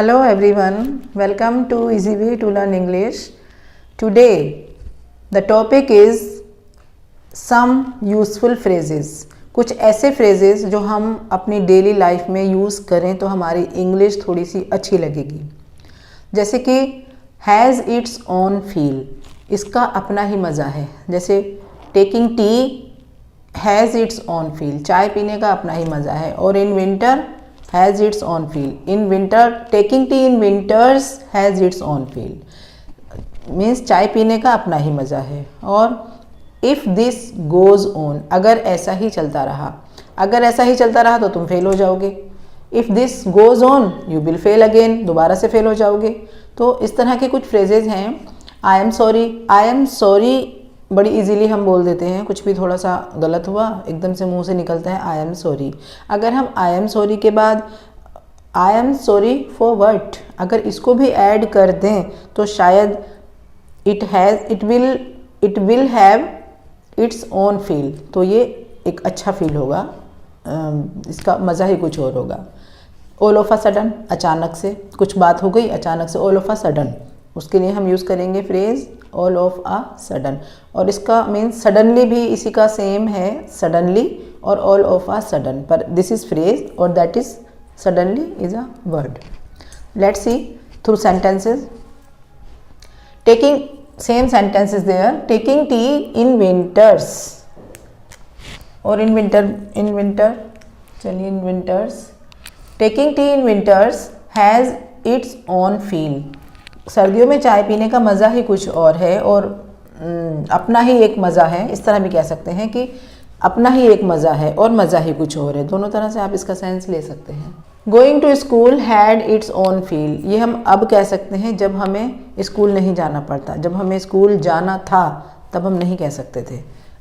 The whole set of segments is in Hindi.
Hello everyone, welcome to Easy Way to Learn English. Today the topic is some useful phrases. कुछ ऐसे phrases जो हम अपनी डेली लाइफ में यूज़ करें तो हमारी इंग्लिश थोड़ी सी अच्छी लगेगी. जैसे कि हैज़ इट्स ओन फील, इसका अपना ही मज़ा है. जैसे taking tea has its own feel, चाय पीने का अपना ही मज़ा है. और in winter has its own feel, in winter taking tea in winters has its own feel, means चाय पीने का अपना ही मज़ा है. और इफ़ दिस गोज़ ऑन, अगर ऐसा ही चलता रहा, अगर ऐसा ही चलता रहा तो तुम फेल हो जाओगे. If this goes on you will fail again, दोबारा से फेल हो जाओगे. तो इस तरह के कुछ फ्रेजेज हैं. आई एम सॉरी बड़ी इजीली हम बोल देते हैं. कुछ भी थोड़ा सा गलत हुआ एकदम से मुंह से निकलता है आई एम सॉरी. अगर हम आई एम सॉरी के बाद आई एम सॉरी फॉर व्हाट, अगर इसको भी ऐड कर दें तो शायद it will have it's own feel, तो ये एक अच्छा फील होगा, इसका मज़ा ही कुछ और होगा. ऑल ऑफ अ सडन, अचानक से कुछ बात हो गई अचानक से, ऑल ऑफ अ सडन, उसके लिए हम यूज़ करेंगे phrase all of a sudden. और इसका मीन्स सडनली भी इसी का सेम है, सडनली और ऑल ऑफ अ सडन, पर दिस इज़ फ्रेज और that is suddenly is a word. Let's see through sentences. Taking, same sentence is there. Taking tea in winters, और इन विंटर चलिए in winters. Taking tea in winters has its own feel, सर्दियों में चाय पीने का मज़ा ही कुछ और है और अपना ही एक मज़ा है. इस तरह भी कह सकते हैं कि अपना ही एक मज़ा है और मज़ा ही कुछ और है. दोनों तरह से आप इसका सेंस ले सकते हैं. Going to school had its own feel, ये हम अब कह सकते हैं जब हमें स्कूल नहीं जाना पड़ता. जब हमें स्कूल जाना था तब हम नहीं कह सकते थे,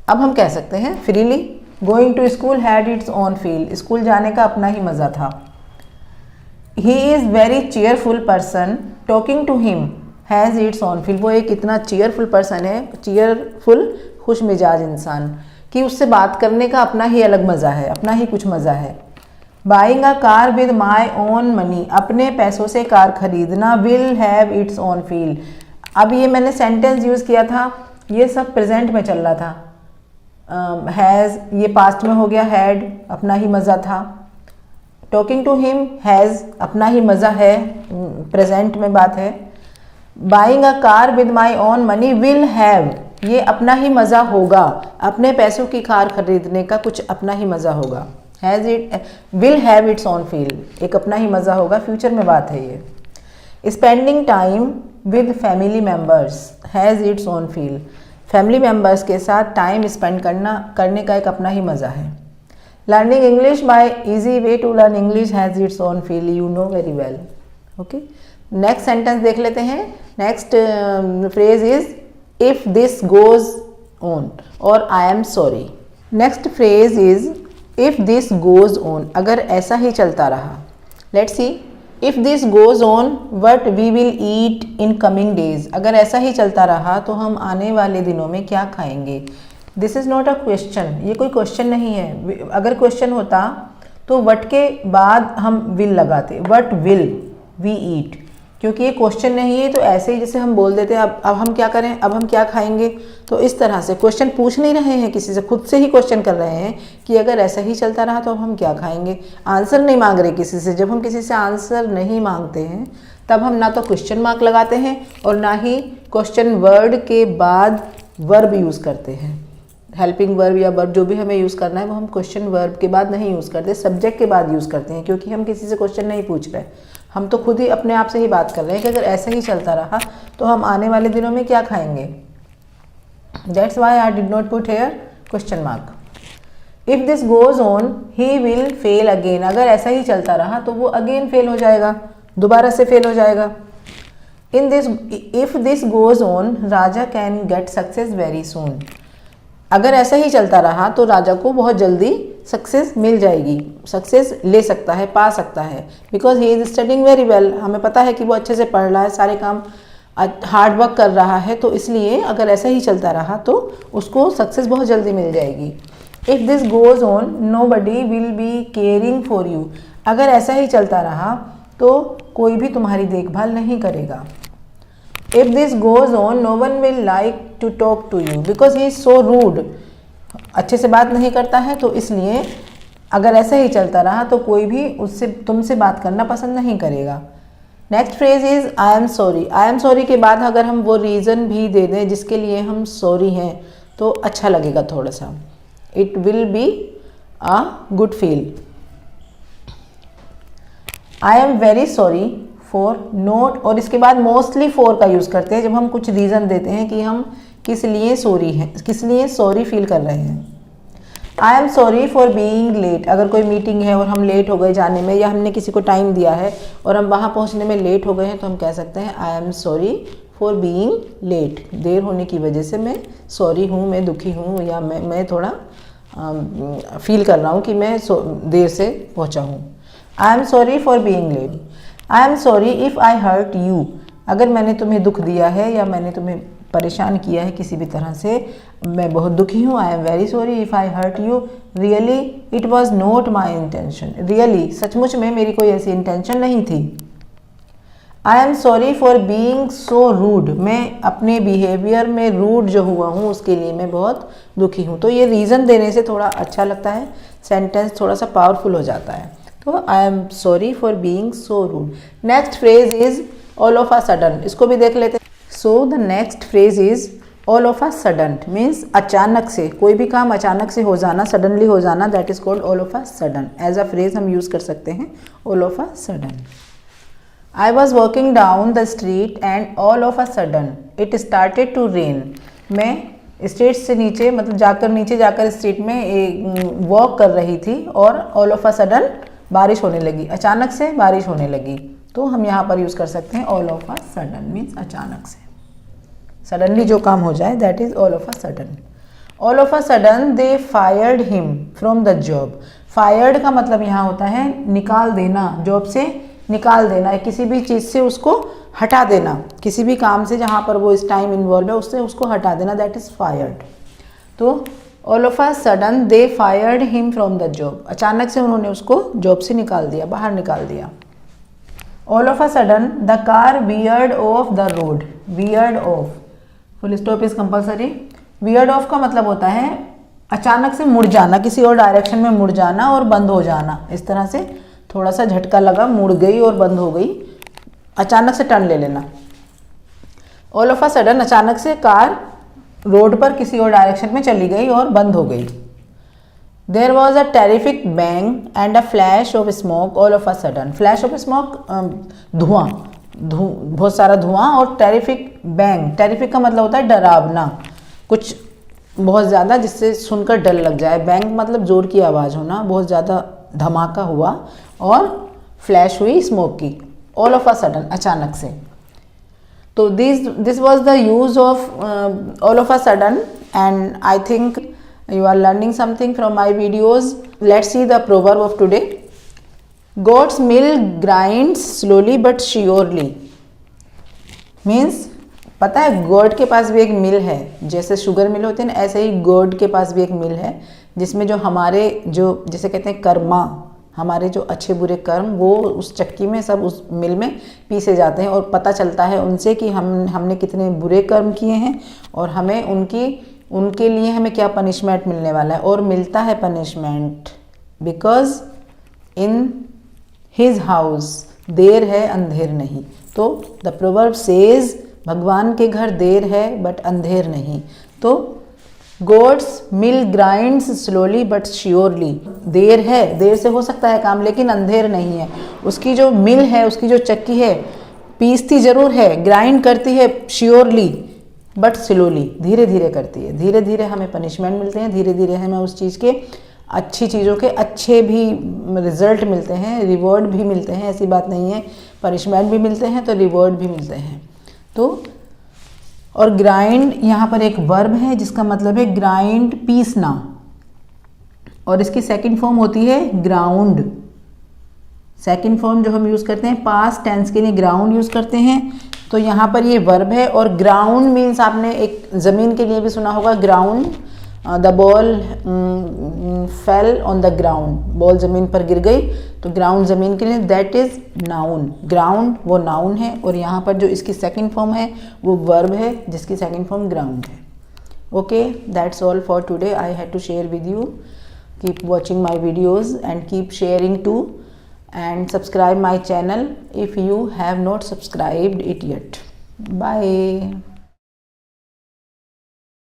अब हम कह सकते हैं freely. Going to school had its own feel, school जाने का अपना ही मज़ा था. He is very cheerful person, talking to him has its own feel, वो एक इतना चेयरफुल पर्सन है, चेयरफुल खुश मिजाज इंसान, कि उससे बात करने का अपना ही अलग मज़ा है, अपना ही कुछ मज़ा है. Buying a car with my own money, अपने पैसों से कार खरीदना, will have it's own feel. अब ये मैंने सेंटेंस यूज़ किया था, ये सब प्रेजेंट में चल रहा था. हैज़ ये पास्ट में हो गया, हैड अपना ही मज़ा था. टॉकिंग टू हिम हैज़ अपना ही मज़ा है, प्रेजेंट में बात है. Buying a car with my own money will have, ये अपना ही मज़ा होगा, अपने पैसों की कार खरीदने का कुछ अपना ही मज़ा होगा. Has it will have it's own feel, एक अपना ही मज़ा होगा, फ्यूचर में बात है ये. Spending time with family members has its own feel, family members के साथ टाइम स्पेंड करने का एक अपना ही मज़ा है. Learning English by easy way to learn English has its own feel, you know very well. Okay, next sentence देख लेते हैं. Next phrase is if this goes on और I am sorry. Next phrase is if this goes on, अगर ऐसा ही चलता रहा. Let's see, if this goes on what we will eat in coming days, अगर ऐसा ही चलता रहा तो हम आने वाले दिनों में क्या खाएंगे. This is not a question, ये कोई क्वेश्चन नहीं है. अगर क्वेश्चन होता तो वट के बाद हम विल लगाते, वट विल वी ईट. क्योंकि ये क्वेश्चन नहीं है तो ऐसे ही जैसे हम बोल देते हैं अब हम क्या करें, अब हम क्या खाएंगे. तो इस तरह से क्वेश्चन पूछ नहीं रहे हैं किसी से, खुद से ही क्वेश्चन कर रहे हैं कि अगर ऐसा ही चलता रहा तो अब हम क्या खाएंगे. आंसर नहीं मांग रहे किसी से. जब हम किसी से आंसर नहीं मांगते हैं तब हम ना तो क्वेश्चन मार्क लगाते हैं और ना ही क्वेश्चन वर्ड के बाद वर्ब यूज़ करते हैं. हेल्पिंग वर्ब या वर्ब जो भी हमें यूज़ करना है वो हम क्वेश्चन वर्ब के बाद नहीं यूज़ करते, सब्जेक्ट के बाद यूज़ करते हैं. क्योंकि हम किसी से क्वेश्चन नहीं पूछ रहे, हम तो खुद ही अपने आप से ही बात कर रहे हैं कि अगर ऐसा ही चलता रहा तो हम आने वाले दिनों में क्या खाएंगे. That's why I did not put here question mark. If this goes on he will fail again, अगर ऐसा ही चलता रहा तो वो अगेन फेल हो जाएगा, दोबारा से फेल हो जाएगा. In this if this goes on Raja can get success very soon, अगर ऐसा ही चलता रहा तो राजा को बहुत जल्दी सक्सेस मिल जाएगी, सक्सेस ले सकता है, पा सकता है. Because he is studying very well, हमें पता है कि वो अच्छे से पढ़ रहा है, सारे काम हार्ड वर्क कर रहा है, तो इसलिए अगर ऐसा ही चलता रहा तो उसको सक्सेस बहुत जल्दी मिल जाएगी. If this goes on nobody will be caring for you, अगर ऐसा ही चलता रहा तो कोई भी तुम्हारी देखभाल नहीं करेगा। If this goes on no one will like to talk to you because he is so rude. अच्छे से बात नहीं करता है, तो इसलिए अगर ऐसे ही चलता रहा तो कोई भी उससे तुमसे बात करना पसंद नहीं करेगा। Next phrase is I am sorry. I am sorry के बाद अगर हम वो रीज़न भी दे दें जिसके लिए हम सॉरी हैं तो अच्छा लगेगा थोड़ा सा। It will be a good feel. I am very sorry for note, और इसके बाद मोस्टली फॉर का यूज़ करते हैं जब हम कुछ रीज़न देते हैं कि हम किस लिए सॉरी हैं, किस लिए सॉरी फील कर रहे हैं। I am sorry for being late. अगर कोई मीटिंग है और हम लेट हो गए जाने में, या हमने किसी को टाइम दिया है और हम वहाँ पहुँचने में लेट हो गए हैं, तो हम कह सकते हैं I am sorry for being late. देर होने की वजह से मैं सॉरी हूँ, मैं दुखी हूँ, या मैं थोड़ा फील कर रहा हूँ कि मैं देर से पहुँचा हूँ। I am sorry for being late. I am sorry if I hurt you. अगर मैंने तुम्हें दुख दिया है या मैंने तुम्हें परेशान किया है किसी भी तरह से, मैं बहुत दुखी हूँ। I am very sorry if I hurt you. Really it was not my intention. Really सचमुच में मेरी कोई ऐसी इंटेंशन नहीं थी। I am sorry for being so rude. मैं अपने बिहेवियर में रूड जो हुआ हूँ उसके लिए मैं बहुत दुखी हूँ। तो ये रीज़न देने से थोड़ा अच्छा लगता है, सेंटेंस थोड़ा सा पावरफुल हो जाता है। तो I am sorry for being so rude. Next phrase is all of a sudden. इसको भी देख लेते हैं। So the next phrase is all of a sudden, means अचानक से, कोई भी काम अचानक से हो जाना, सडनली हो जाना, that is called all of a sudden. As a phrase हम यूज़ कर सकते हैं all of a sudden. I was walking down the street and all of a sudden it started to rain. मैं स्ट्रीट से नीचे, मतलब नीचे जाकर स्ट्रीट में वॉक कर रही थी और ऑल ऑफ अ सडन बारिश होने लगी, अचानक से बारिश होने लगी। तो हम यहाँ पर यूज़ कर सकते हैं all of a sudden, means अचानक से, सडनली जो काम हो जाए, that is all of a sudden. All of a sudden they fired him from the job. Fired का मतलब यहाँ होता है निकाल देना, जॉब से निकाल देना, किसी भी चीज़ से उसको हटा देना, किसी भी काम से जहाँ पर वो इस टाइम इन्वॉल्व है उससे उसको हटा देना, दैट इज़ फायर्ड। तो all of a sudden they fired him from the job. अचानक से उन्होंने उसको जॉब से निकाल दिया, बाहर निकाल दिया। All of a sudden the car weird of the road. Weird of, full stop is compulsory. Weird of का मतलब होता है अचानक से मुड़ जाना, किसी और डायरेक्शन में मुड़ जाना और बंद हो जाना। इस तरह से थोड़ा सा झटका लगा, मुड़ गई और बंद हो गई, अचानक से टर्न ले लेना। ऑल ऑफ अ सडन अचानक से कार रोड पर किसी और डायरेक्शन में चली गई और बंद हो गई। There was a terrific bang and a flash of smoke all of a sudden. Flash of smoke धुआं, बहुत सारा धुआं, और टेरिफिक बैंग, टेरिफिक का मतलब होता है डरावना, कुछ बहुत ज़्यादा जिससे सुनकर डर लग जाए। बैंग मतलब जोर की आवाज़ होना, बहुत ज़्यादा धमाका हुआ, और फ्लैश हुई स्मोक की, ऑल ऑफ अ सडन अचानक से। तो this was the use of all of a sudden, and I think you are learning something from my videos. Let's see the proverb of today. Goat's milk grinds slowly but surely. Means पता है गोट के पास भी एक मिल है, जैसे शुगर मिल होते हैं ना, ऐसे ही गोट के पास भी एक मिल है जिसमें जो हमारे जो जैसे कहते हैं कर्मा, हमारे जो अच्छे बुरे कर्म, वो उस चक्की में सब उस मिल में पीसे जाते हैं, और पता चलता है उनसे कि हमने कितने बुरे कर्म किए हैं और हमें उनके लिए हमें क्या पनिशमेंट मिलने वाला है। और मिलता है punishment, because in his house there है अंधेर नहीं। तो द प्रोवर्ब सेज भगवान के घर देर है बट अंधेर नहीं। तो God's mill grinds slowly but surely. देर है, देर से हो सकता है काम, लेकिन अंधेर नहीं है। उसकी जो मिल है, उसकी जो चक्की है, पीसती जरूर है, ग्राइंड करती है श्योरली बट स्लोली, धीरे धीरे करती है। धीरे धीरे हमें पनिशमेंट मिलते हैं, धीरे धीरे हमें उस चीज़ के, अच्छी चीज़ों के अच्छे भी रिजल्ट मिलते हैं, रिवॉर्ड भी मिलते हैं। ऐसी बात नहीं है, पनिशमेंट भी मिलते हैं तो रिवॉर्ड भी मिलते हैं। तो और ग्राइंड यहाँ पर एक वर्ब है जिसका मतलब है ग्राइंड, पीसना, और इसकी सेकंड फॉर्म होती है ग्राउंड। सेकंड फॉर्म जो हम यूज़ करते हैं पास्ट टेंस के लिए ग्राउंड यूज़ करते हैं। तो यहाँ पर ये वर्ब है, और ग्राउंड मीन्स आपने एक ज़मीन के लिए भी सुना होगा ground, the ball fell on the ground, ball ज़मीन पर गिर गई, तो ग्राउंड ज़मीन के लिए, दैट इज़ नाउन। ग्राउंड वो नाउन है, और यहाँ पर जो इसकी सेकंड फॉर्म है वो वर्ब है, जिसकी सेकंड फॉर्म ग्राउंड है। Okay, that's all for today. I had to share with you. Keep watching my videos and keep sharing to, and subscribe my channel if you have not subscribed it yet. Bye.